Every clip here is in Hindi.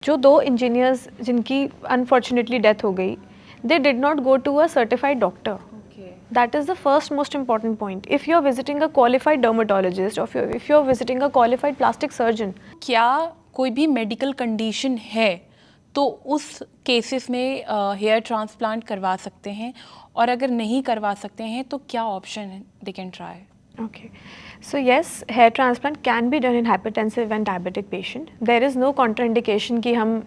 जो दो इंजीनियर्स जिनकी अनफॉर्चुनेटली डेथ हो गई, they did not go to a certified doctor. Okay. That is the first most important point. If you are visiting a qualified dermatologist or if you are visiting a qualified plastic surgeon, क्या कोई भी मेडिकल कंडीशन है तो उस केसेस में हेयर ट्रांसप्लांट करवा सकते हैं, और अगर नहीं करवा सकते हैं तो क्या ऑप्शन है they can try? okay. So yes, hair transplant can be done in hypertensive and diabetic patient. There is no contraindication कि हम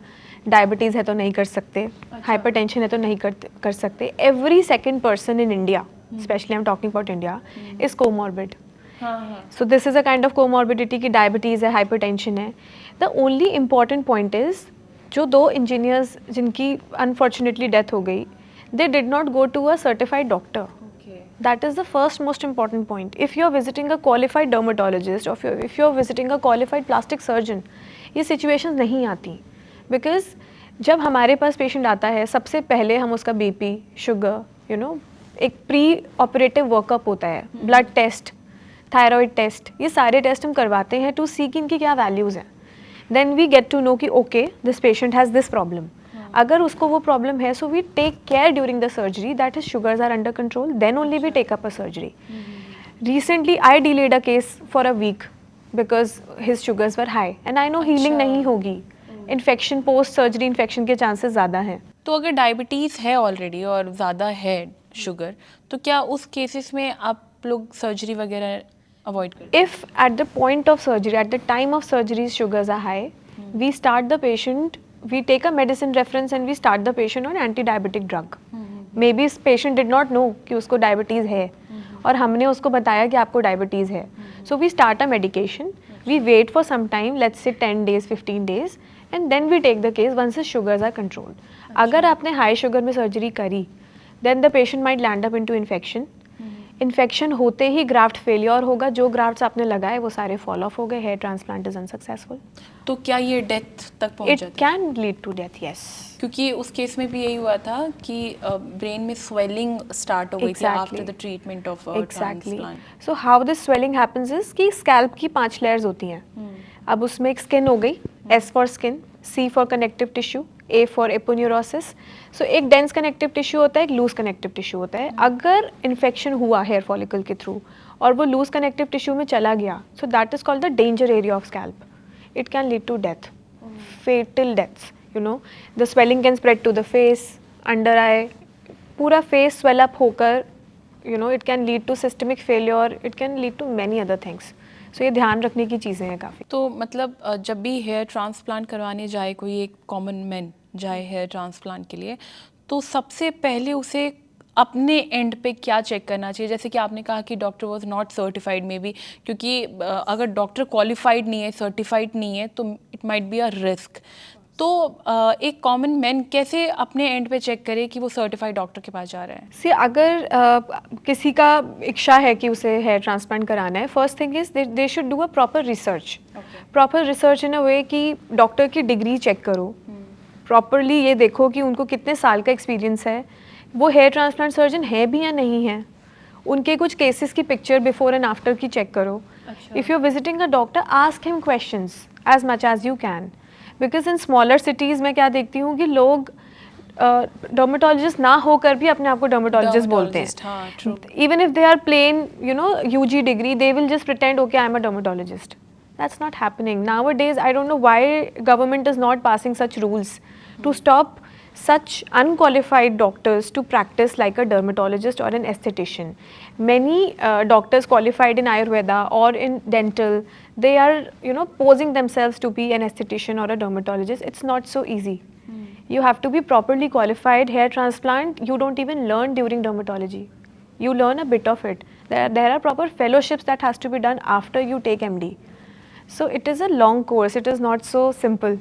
डायबिटीज़ है तो नहीं कर सकते, हाइपरटेंशन है तो नहीं कर सकते. Every second person in India, specially I am talking about India, is comorbid. So this is a kind of comorbidity की डायबिटीज़ है, हाइपरटेंशन है. The only important point is जो दो इंजीनियर्स जिनकी अनफॉर्चुनेटली डेथ हो गई, they did not go to a certified doctor. That is the first most important point. If you are visiting a qualified dermatologist or if you are visiting a qualified plastic surgeon, ये situations नहीं आती. Because जब हमारे पास पेशेंट आता है, सबसे पहले हम उसका बीपी, शुगर, एक प्री ऑपरेटिव वर्कअप होता है, ब्लड टेस्ट, थायराइड टेस्ट, ये सारे टेस्ट हम करवाते हैं टू सी कि इनकी क्या वैल्यूज़ हैं. Then we get to know कि okay this patient has this problem. अगर उसको वो प्रॉब्लम है, so we take care during the surgery that his sugars are under control, then only we take up a surgery. Recently I delayed a case for a week because his sugars were high and I know healing नहीं होगी. इन्फेक्शन, पोस्ट सर्जरी इन्फेक्शन के चांसेस ज़्यादा हैं. तो अगर डायबिटीज़ है ऑलरेडी और ज़्यादा है शुगर, तो क्या उस केसेस में आप लोग सर्जरी वगैरह अवॉइड करते हैं? If at the point of surgery, at the time of surgery, sugars are high, we start the patient, we take a medicine reference and we start the patient on anti-diabetic drug. Maybe इस patient did not know कि उसको diabetes है, और हमने उसको बताया कि आपको diabetes है. So we start a medication, we wait for some time, let's say 10 days, 15 days, and then we take the case once his sugars are controlled. अगर आपने high sugar में surgery करी, then the patient might land up into infection. Infection होते ही ग्राफ्ट फेलियर होगा, जो ग्राफ्ट्स आपने लगाए वो सारे फॉल ऑफ हो गए, हेयर ट्रांसप्लांट इज अनसक्सेसफुल. तो क्या ये डेथ तक पहुंच इट जाता है? Can lead to death, yes. क्योंकि उस केस में भी यही हुआ था कि ब्रेन में स्वेलिंग स्टार्ट हो गई थी after the treatment of transplant. So how this swelling happens is कि स्कैल्प की 5 लेयर्स होती हैं. अब उसमें एक स्किन हो गई, S for skin, C for connective tissue, A for aponeurosis. So एक डेंस कनेक्टिव टिश्यू होता है, एक लूज कनेक्टिव टिश्यू होता है. अगर इन्फेक्शन हुआ हेयर फॉलिकल के थ्रू और वो लूज कनेक्टिव टिश्यू में चला गया, so that is called the danger area of scalp. It can lead to death, fatal deaths. The swelling can spread to the face, under eye, पूरा फेस स्वेल अप होकर, it can lead to systemic failure, it can lead to many other things. So ये ध्यान रखने की चीज़ें हैं काफ़ी. तो मतलब जब भी हेयर ट्रांसप्लांट करवाने जाए कोई एक कॉमन मैन जाए हेयर ट्रांसप्लांट के लिए, तो सबसे पहले उसे अपने एंड पे क्या चेक करना चाहिए? जैसे कि आपने कहा कि doctor was not certified may be, क्योंकि अगर डॉक्टर क्वालिफाइड नहीं है, सर्टिफाइड नहीं है, तो it might be a risk. तो एक कॉमन मैन कैसे अपने एंड पे चेक करे कि वो सर्टिफाइड डॉक्टर के पास जा रहा है? सी अगर किसी का इच्छा है कि उसे हेयर ट्रांसप्लांट कराना है, first thing is they should do a proper research. Proper research in a way कि डॉक्टर की डिग्री चेक करो, प्रॉपरली ये देखो कि उनको कितने साल का एक्सपीरियंस है, वो हेयर ट्रांसप्लांट सर्जन है भी या नहीं है. उनके कुछ केसेस की पिक्चर बिफोर एंड आफ्टर की चेक करो. If you are visiting a doctor, ask him questions as much as you can. Because in smaller cities में क्या देखती हूँ कि लोग डर्मेटोलॉजिस्ट ना होकर भी अपने आप को डर्मेटोलॉजिस्ट बोलते हैं. Even if they are plain UG degree, they will just pretend okay I am a dermatologist. That's not happening nowadays. I don't know why government is not passing such rules to stop such unqualified doctors to practice like a dermatologist or an aesthetician. Many doctors qualified in Ayurveda or in dental, they are posing themselves to be an aesthetician or a dermatologist. It's not so easy. You have to be properly qualified. Hair transplant you don't even learn during dermatology. You learn a bit of it. There are proper fellowships that has to be done after you take MD. So it is a long course, it is not so simple.